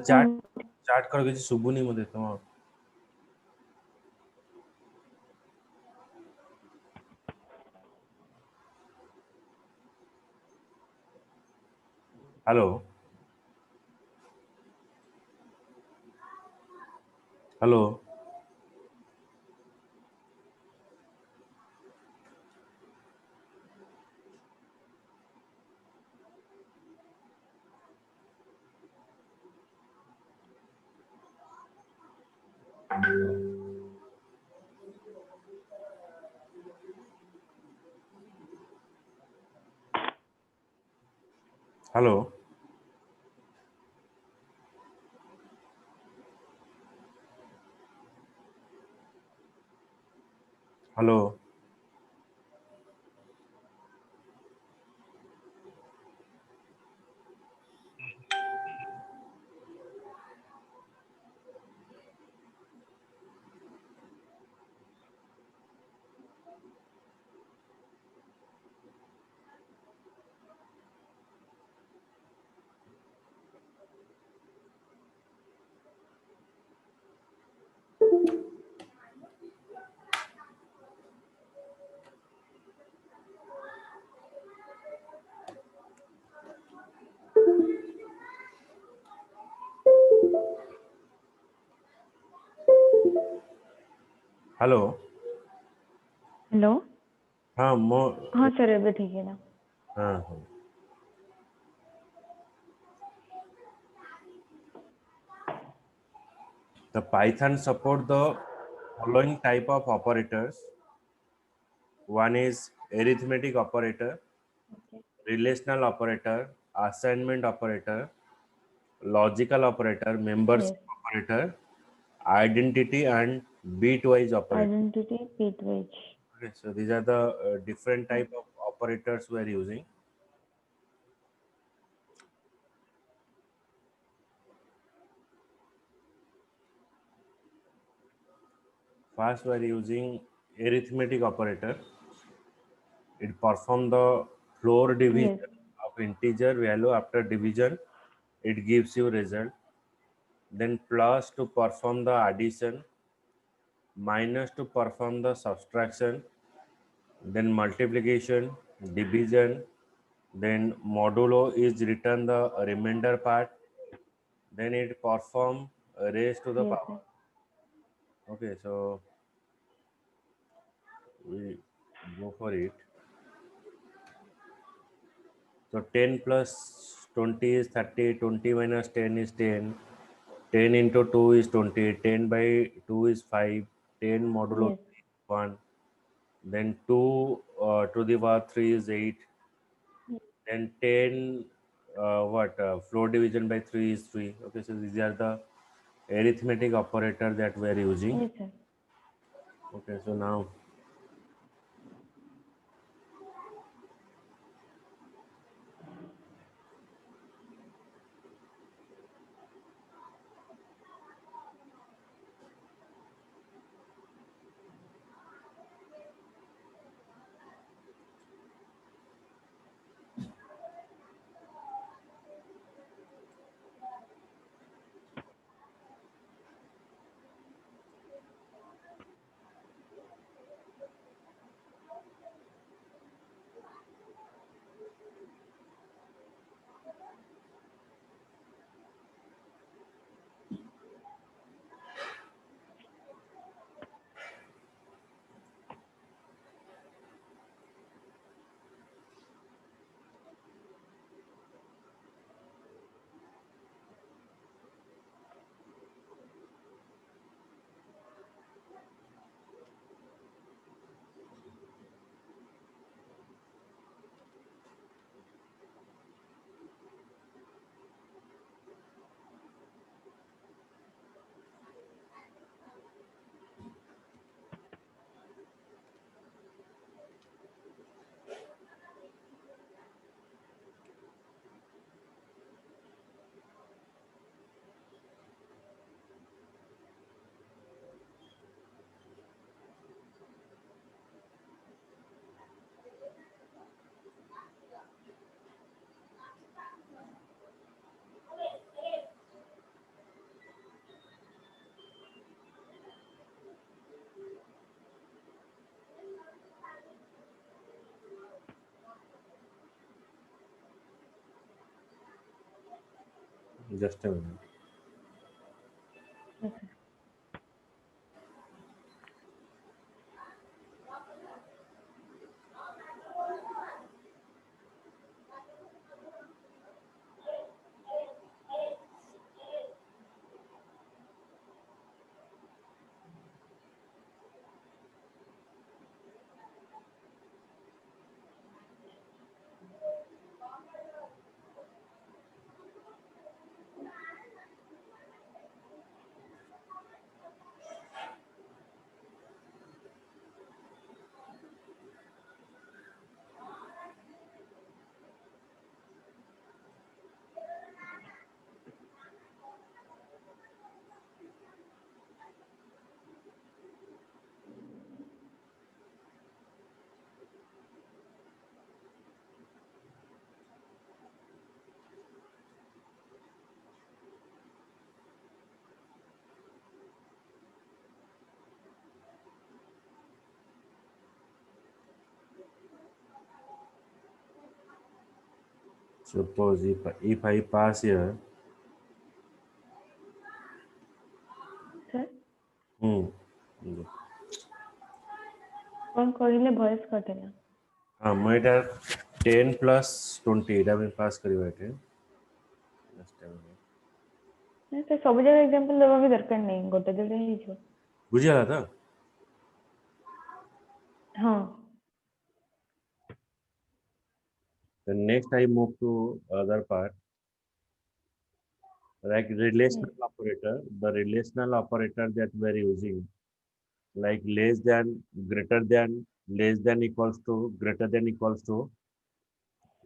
ଚାଟ୍ କର କିଛି ଶୁଭୁନି ମୋତେ ତମ hello hello hello hello hello hello हाँ मो हाँ सर ଏବେ ठीक है ना हाँ हाँ The Python support the following type of operators. One is arithmetic operator, relational operator, assignment operator, logical operator, membership yes operator, identity and bitwise operator. identity bitwise Okay, so these are the different type of operators we are using. First, we are using arithmetic operator. It performs the floor division yes of integer value after division. It gives you result. Then plus to perform the addition, minus to perform the subtraction, then multiplication, division, then modulo is written the remainder part, then it perform raise to the yes power. sir Okay, so we go for it. So 10 plus 20 is 30, 20 minus 10 is 10, 10 into 2 is 20, 10 by 2 is 5, 10 modulo yes 1, then 2 to the power 3 is 8, then 10 floor division by 3 is 3. Okay, so these are the arithmetic operator that we are using. yes sir Okay, so now Just a minute. Yes, sir. Suppose if I pass here, Sir, hmm, कौन कहले voice कटेला? हाँ मैं এটা 10 plus 20 এটা আমি pass করিবা এতে Just a minute. नहीं सर सब जगह एग्जांपल देवा भी दरकार नहीं गोटे जगह ही जो बुझिला तो हाँ then next I move to other part like relational operator. The relational operator that we are using like less than, greater than, less than equals to, greater than equals to,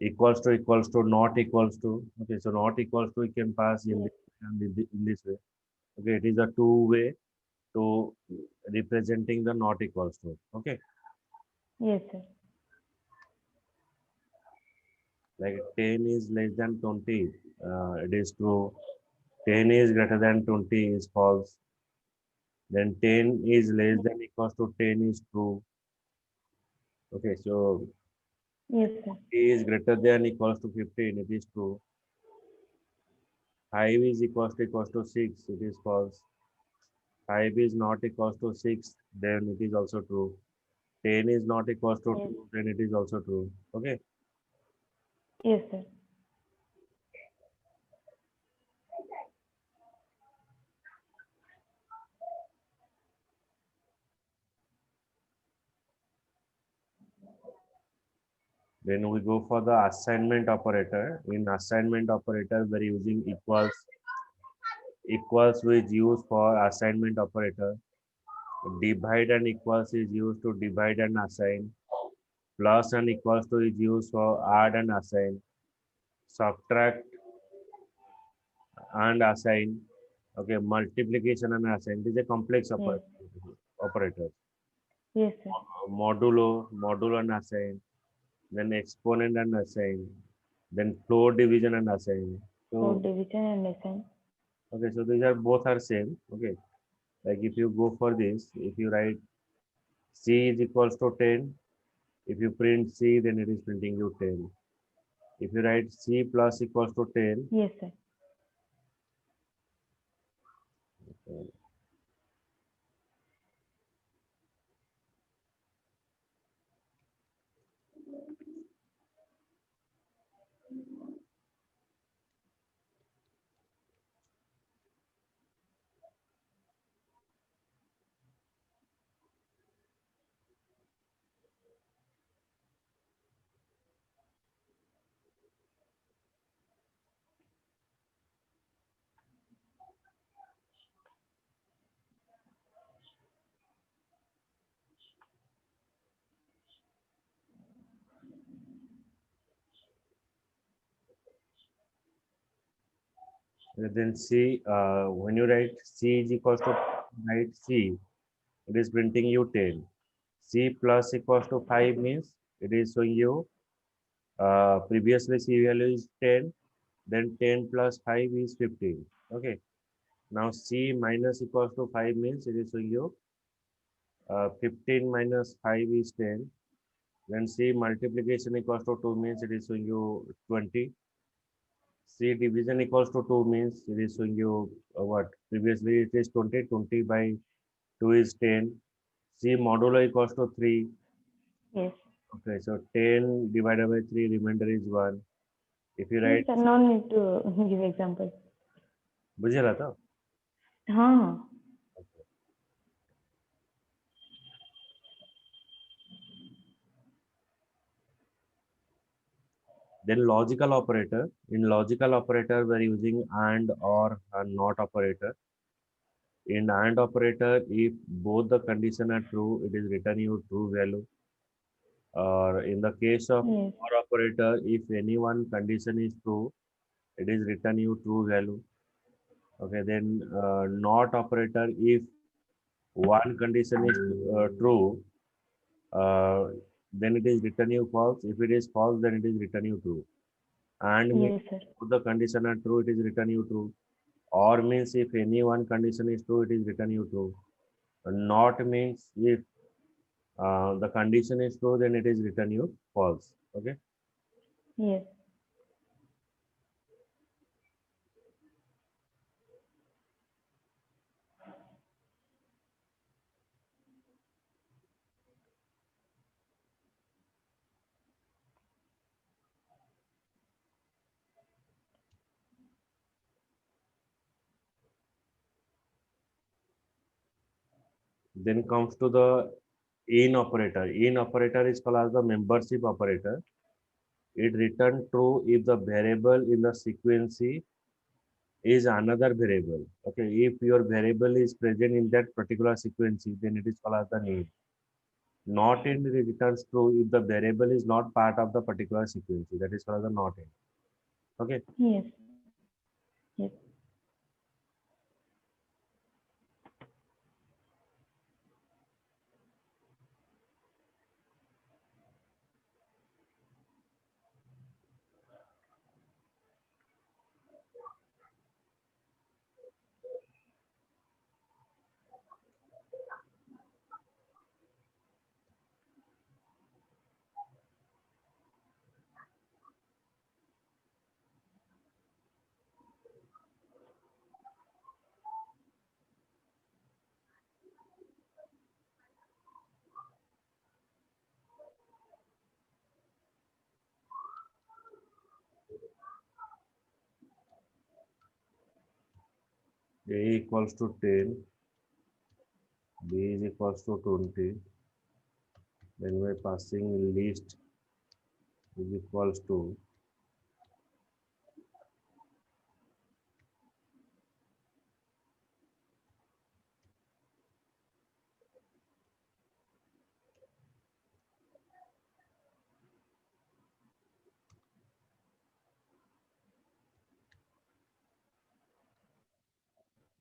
not equals to. Okay, so not equals to we can pass in yes this, in this way. Okay, it is a two way to representing the not equals to. Okay, yes sir like 10 is less than 20, it is true. 10 is greater than 20 is false. Then 10 is less than equals to 10 is true. Okay, so yes sir 50 is greater than equals to 15, it is true. 5 is equals to 6, it is false. 5 is not equals to 6, then it is also true. 10 is not equals to yes 2, then it is also true. Okay. yes sir Then we go for the assignment operator. In assignment operator, we're using equals. Equals is used for assignment operator. Divide and equals is used to divide and assign. Plus and equals to is used for add and assign. Subtract and assign. Okay, multiplication and assign. This is a complex yes operator. yes sir Modulo and assign. Then exponent and assign. Then floor division and assign. for So division and assign okay, so these are both are same. Okay, like if you go for this, if you write C is equals to 10, if you print C, then it is printing you 10. If you write C plus equals to 10, yes sir then C, when you write C is equals to write C, it is printing you 10. C plus equals to 5 means it is showing you previously C value is 10, then 10 plus 5 is 15. Okay. Now C minus equals to 5 means it is showing you 15 minus 5 is 10. Then C multiplication equals to 2 means it is showing you 20. C division equals to 2 means it is showing you what? Previously it is 20, 20 by 2 is 10. C modulo equals to 3. Yes. Okay, so 10 divided by 3, remainder is 1. If you Yes, write, sir. No need to give example. बुझेला तो? हाँ हाँ. Then logical operator. In logical operator, we are using and, or, and not operator. In and operator, if both the condition are true, it is return you true value. Or in the case of Yes. or operator, if any one condition is true, it is return you true value. Okay, then not operator, if one condition is true, uh, then it is return you false. If it is false, then it is return you true. And means Yes, sir. if the condition are true, it is return you true. Or means if any one condition is true, it is return you true. Not means if the condition is true, then it is return you false. Okay. Yes. Then comes to the in operator. In operator is called as the membership operator. It return true if the variable in the sequence is another variable. Okay, if your variable is present in that particular sequence, then it is called as the name. Not in returns true if the variable is not part of the particular sequence. That is called as the not in. Okay. Yes. Yes. A equals to 10, B is equals to 20. Then by passing list is equals to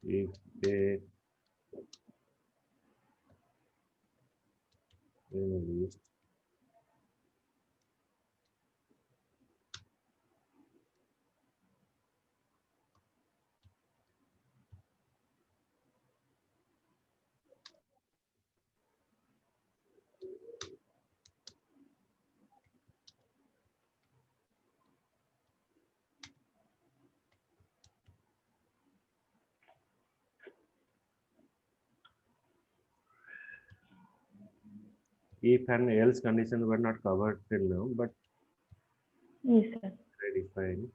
if A in list if and else conditions were not covered till now, but Yes, sir. I define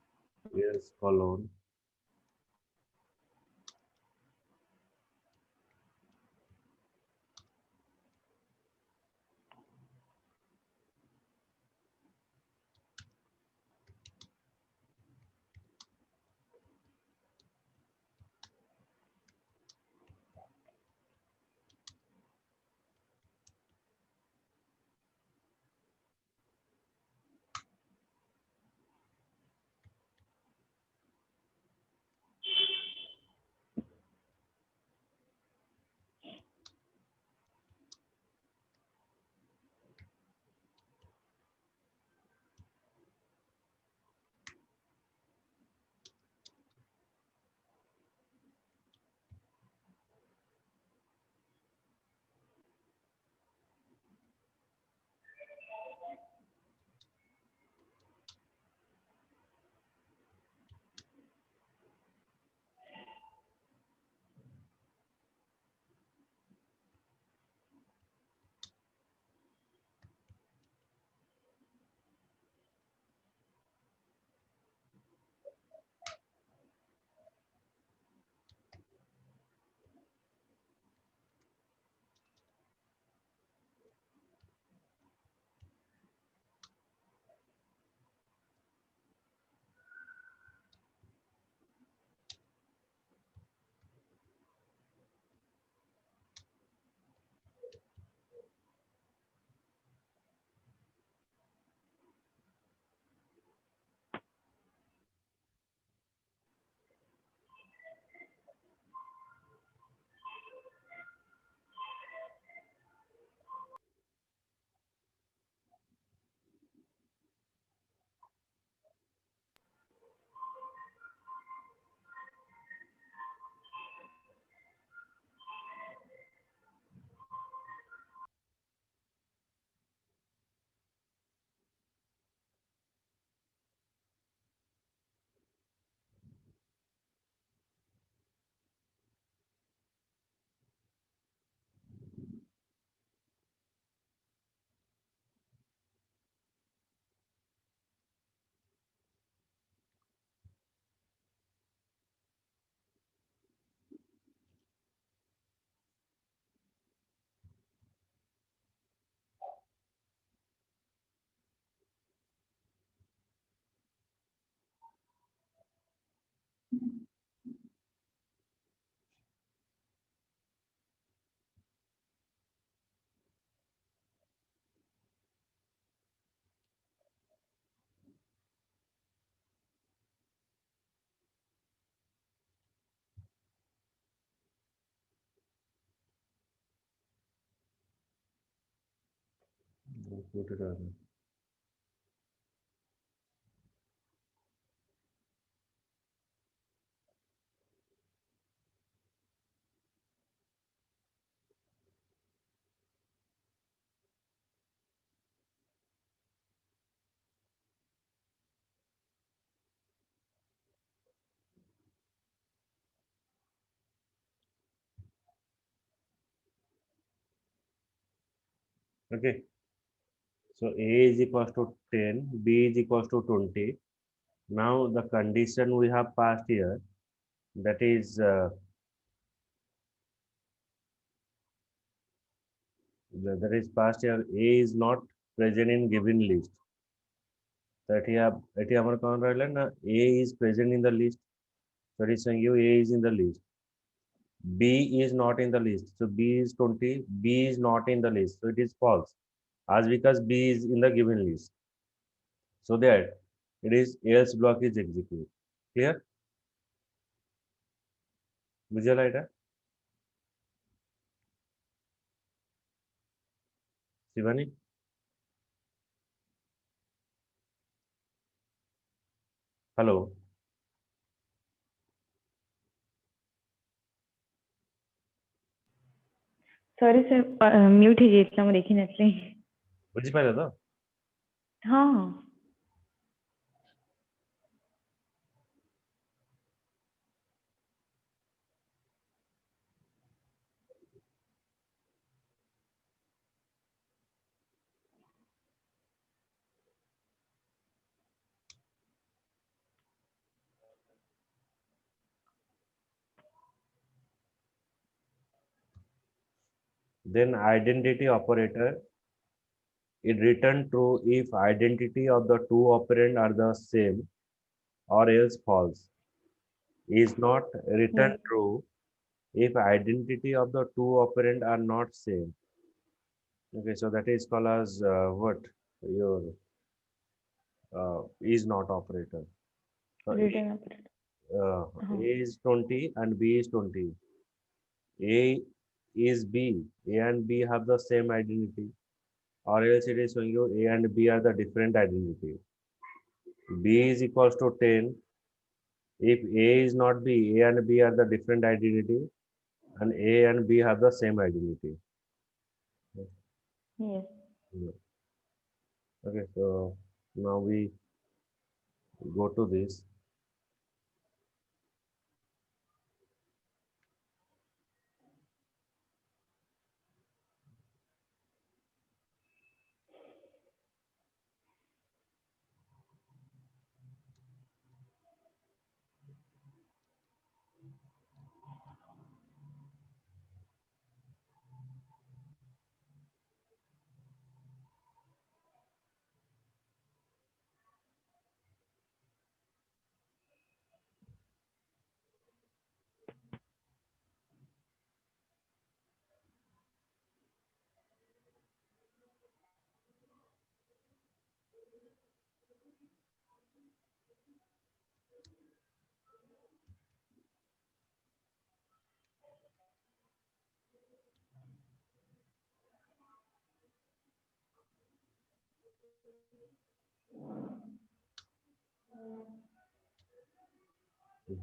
else colon put it on. Okay. So A is equals to 10, B is equals to 20. Now the condition we have passed here, that is that is passed here, A is not present in given list. So ଏଠି ଆମର କଣ ରହିଲା ନା A is present in the list. So it is saying you A is in the list. B is not in the list. So B is 20. B is not in the list. So it is false. As because B is in the given list. So that it is else block is executed. Clear? Visual idea? Shivani? Hello? Sorry sir mute ହେଇଯାଇଥିଲା ମୁଁ ଦେଖିନଥିଲି ବୁଝିପାରିଲ ତ? ହଁ ହଁ Then identity operator, it return true if identity of the two operand are the same or else false. Is not return yes true if identity of the two operand are not same. Okay, so that is called as what? Your is not operator. So return operator A हाँ is 20 and B is 20. A is B. A and B have the same identity. Or else it is showing you A and B are the different identity. B is equals to 10. If A is not B, A and B are the different identity, and A and B have the same identity. yes Okay, so now we go to this.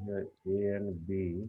Here A and B.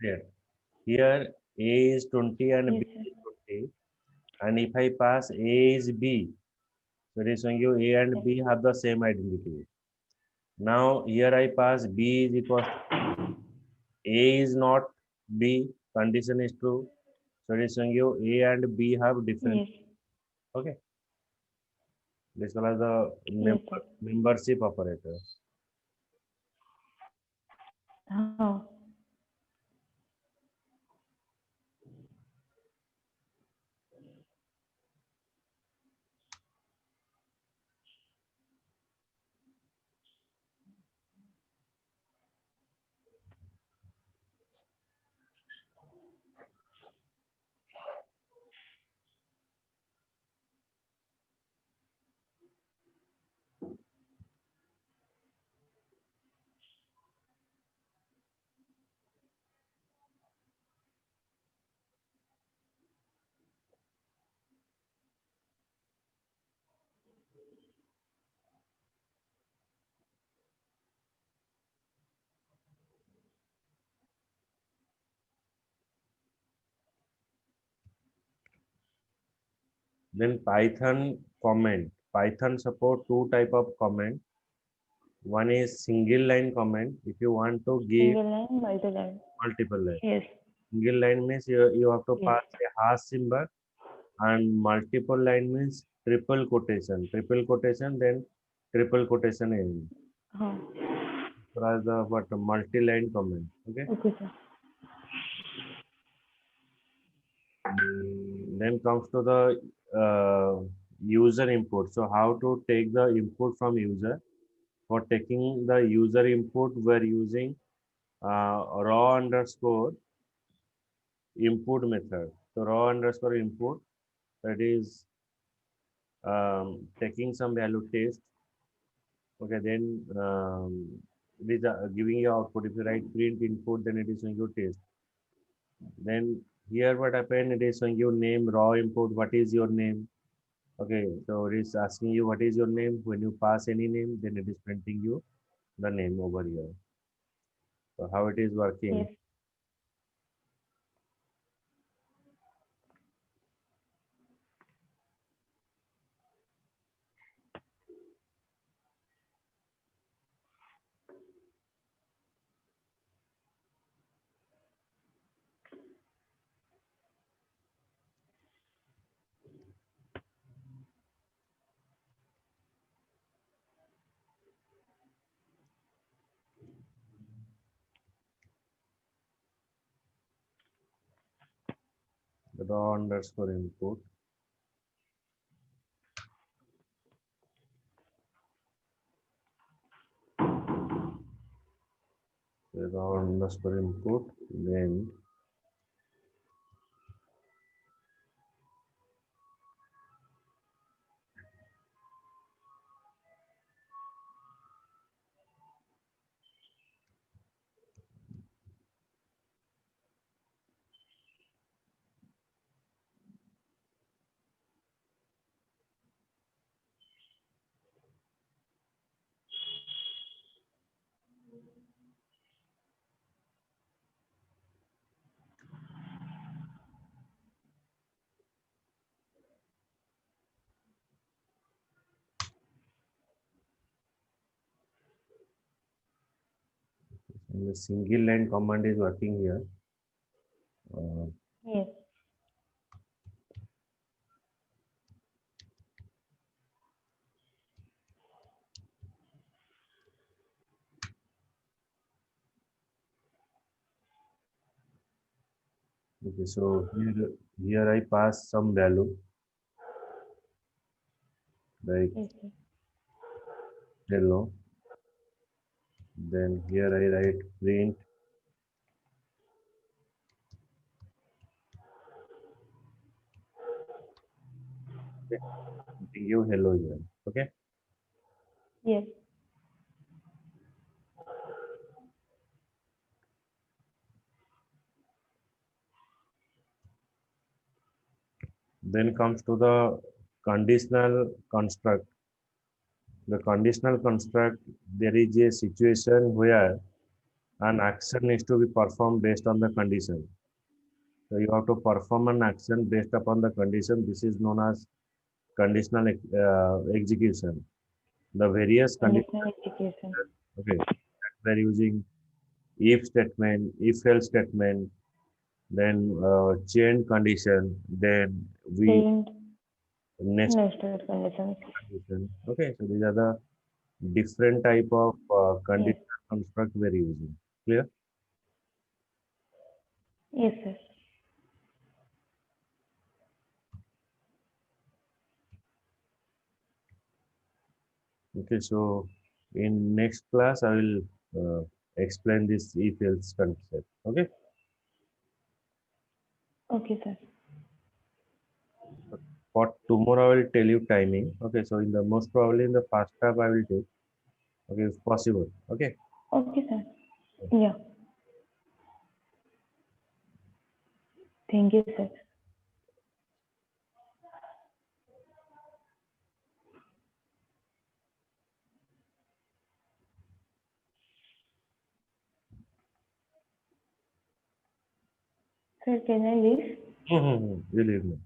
clear. Here A is 20 and Yes, B sir. is 20. And if I pass A is B, so it is showing you A and Yes. B have the same identity. Now here I pass B is equals to A is not B, condition is true. So it is showing you A and B have different. Yes. Okay. This is called the Yes, sir. membership operator. Oh. Then Python comment. Python support two type of comment. One is single line comment. If you want to give Single line, multi line. multiple line. Yes. Single line means you have to Yes. pass a hash symbol, and multiple line means triple quotation. Triple quotation, then triple quotation in. Oh. So as the what multi-line comment. Okay. Okay, sir. Then comes to the user input. So how to take the input from user? For taking the user input, we're using raw underscore input method. So raw underscore input, that is taking some value test. Okay, then it is giving you output. If you write print input, then it is going to test. Then here what happened, it is showing you name, raw input, what is your name? Okay, so it is asking you what is your name. When you pass any name, then it is printing you the name over here. So how it is working? Yes. Raw underscore input. Raw underscore input. Then the single line command is working here. Uh, Yes. okay, so here I pass some value like Yes, sir. hello. Then here I write print. Okay, printing you hello here. Okay. Yes. Then comes to the conditional construct. The conditional construct, there is a situation where An action needs to be performed based on the condition. So you have to perform an action based upon the condition. This is known as conditional execution. The various conditions. Conditional execution. Okay, we're using if statement, if else statement, then chain condition, then we Chained next nested conditions. condition. Okay, so these are the different type of Yes. conditional construct we're using. Clear? Yes, sir. Okay, so in next class I will explain this if else concept. Okay. Okay, sir. For tomorrow I will tell you timing. Okay, so in the most probably in the first half I will take. Okay, if possible. Okay. Okay, sir. Yeah. Thank you, sir. Sir, can I leave? Believe me.